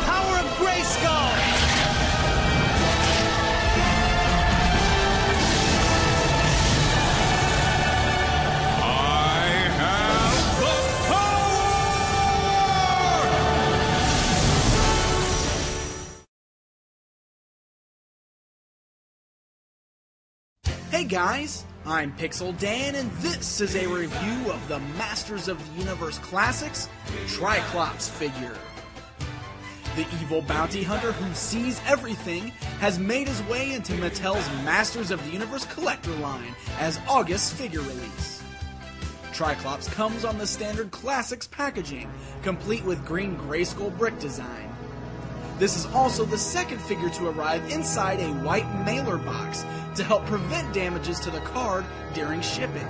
power of Grayskull! Hey guys, I'm Pixel Dan, and this is a review of the Masters of the Universe Classics Triclops figure. The evil bounty hunter who sees everything has made his way into Mattel's Masters of the Universe collector line as August's figure release. Triclops comes on the standard Classics packaging, complete with green Grayskull brick design. This is also the second figure to arrive inside a white mailer box to help prevent damages to the card during shipping.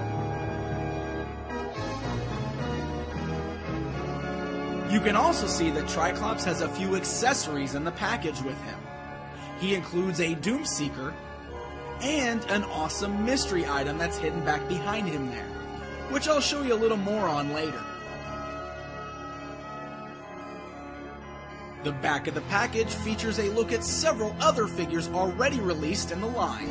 You can also see that Triclops has a few accessories in the package with him. He includes a Doomseeker and an awesome mystery item that's hidden back behind him there, which I'll show you a little more on later. The back of the package features a look at several other figures already released in the line,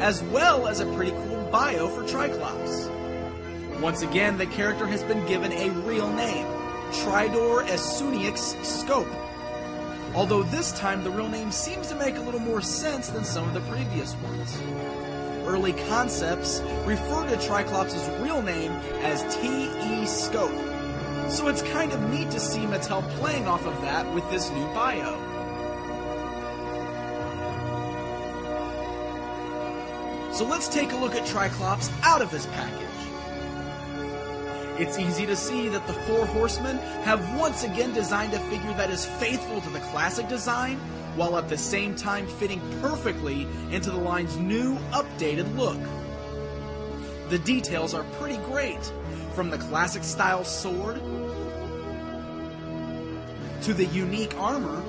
as well as a pretty cool bio for Triclops. Once again, the character has been given a real name, Tridor Esuniix Scope, although this time the real name seems to make a little more sense than some of the previous ones. Early concepts refer to Triclops' real name as T.E. Scope, so it's kind of neat to see Mattel playing off of that with this new bio. So let's take a look at Triclops out of his package. It's easy to see that the Four Horsemen have once again designed a figure that is faithful to the classic design, while at the same time fitting perfectly into the line's new, updated look. The details are pretty great, from the classic style sword, to the unique armor,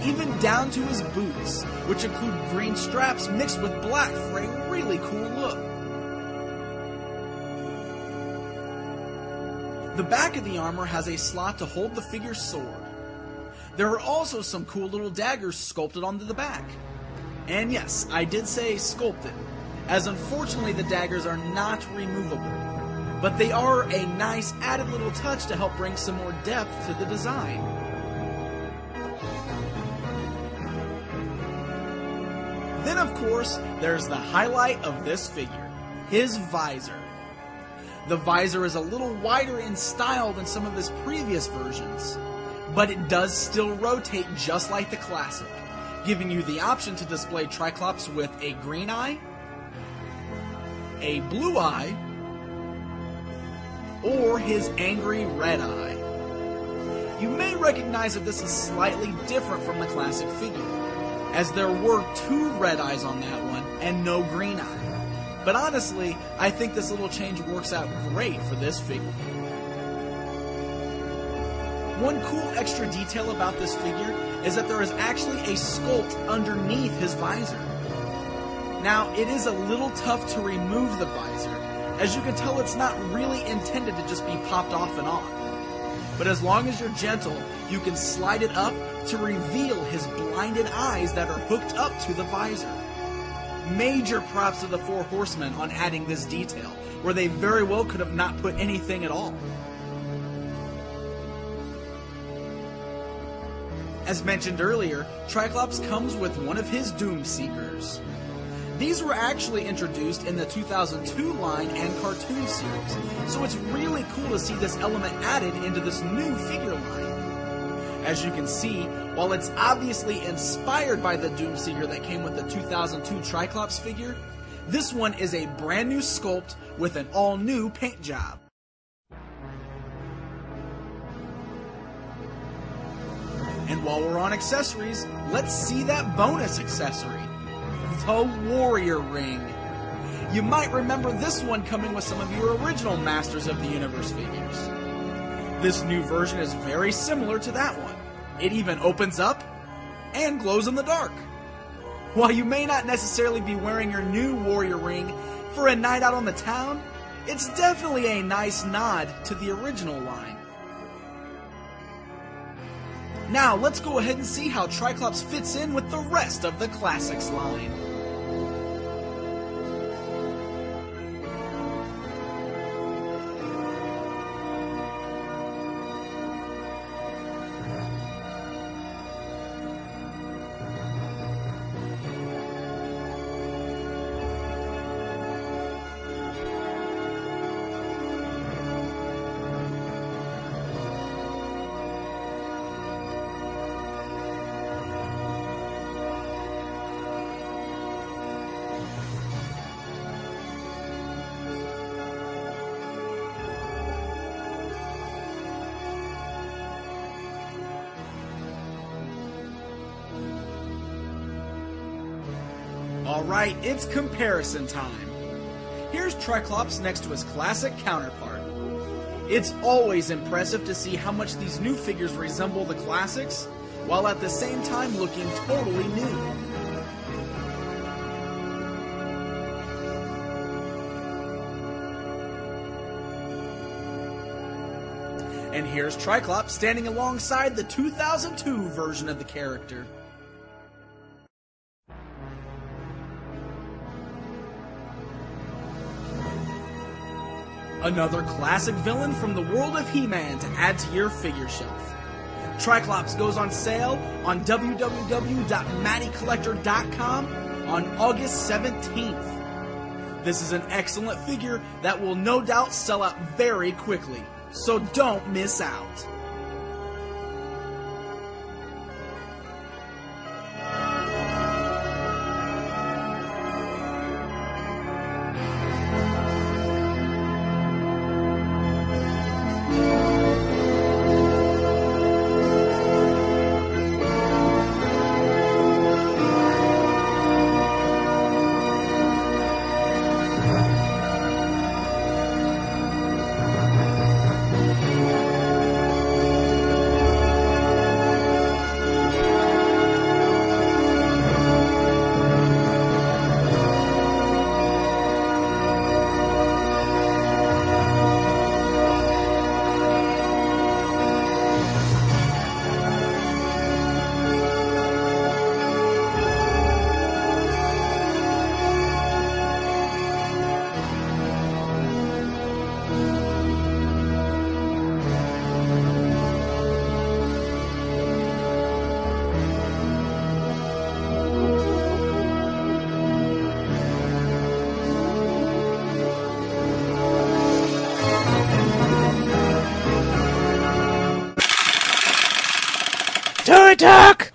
even down to his boots, which include green straps mixed with black for a really cool look. The back of the armor has a slot to hold the figure's sword. There are also some cool little daggers sculpted onto the back. And yes, I did say sculpted, as unfortunately the daggers are not removable, but they are a nice added little touch to help bring some more depth to the design. Then of course, there's the highlight of this figure, his visor. The visor is a little wider in style than some of his previous versions, but it does still rotate just like the classic, giving you the option to display Triclops with a green eye, a blue eye, or his angry red eye. You may recognize that this is slightly different from the classic figure, as there were two red eyes on that one and no green eye. But honestly, I think this little change works out great for this figure. One cool extra detail about this figure is that there is actually a sculpt underneath his visor. Now, it is a little tough to remove the visor, as you can tell it's not really intended to just be popped off and on. But as long as you're gentle, you can slide it up to reveal his blinded eyes that are hooked up to the visor. Major props to the Four Horsemen on adding this detail, where they very well could have not put anything at all. As mentioned earlier, Triclops comes with one of his Doomseekers. These were actually introduced in the 2002 line and cartoon series, so it's really cool to see this element added into this new figure line. As you can see, while it's obviously inspired by the Doomseeker that came with the 2002 Triclops figure, this one is a brand new sculpt with an all-new paint job. And while we're on accessories, let's see that bonus accessory, the Warrior Ring. You might remember this one coming with some of your original Masters of the Universe figures. This new version is very similar to that one. It even opens up and glows in the dark. While you may not necessarily be wearing your new Warrior Ring for a night out on the town, it's definitely a nice nod to the original line. Now let's go ahead and see how Triclops fits in with the rest of the Classics line. Alright, it's comparison time. Here's Triclops next to his classic counterpart. It's always impressive to see how much these new figures resemble the classics, while at the same time looking totally new. And here's Triclops standing alongside the 2002 version of the character. Another classic villain from the world of He-Man to add to your figure shelf. Triclops goes on sale on www.mattycollector.com on August 17th. This is an excellent figure that will no doubt sell out very quickly, so don't miss out. To attack!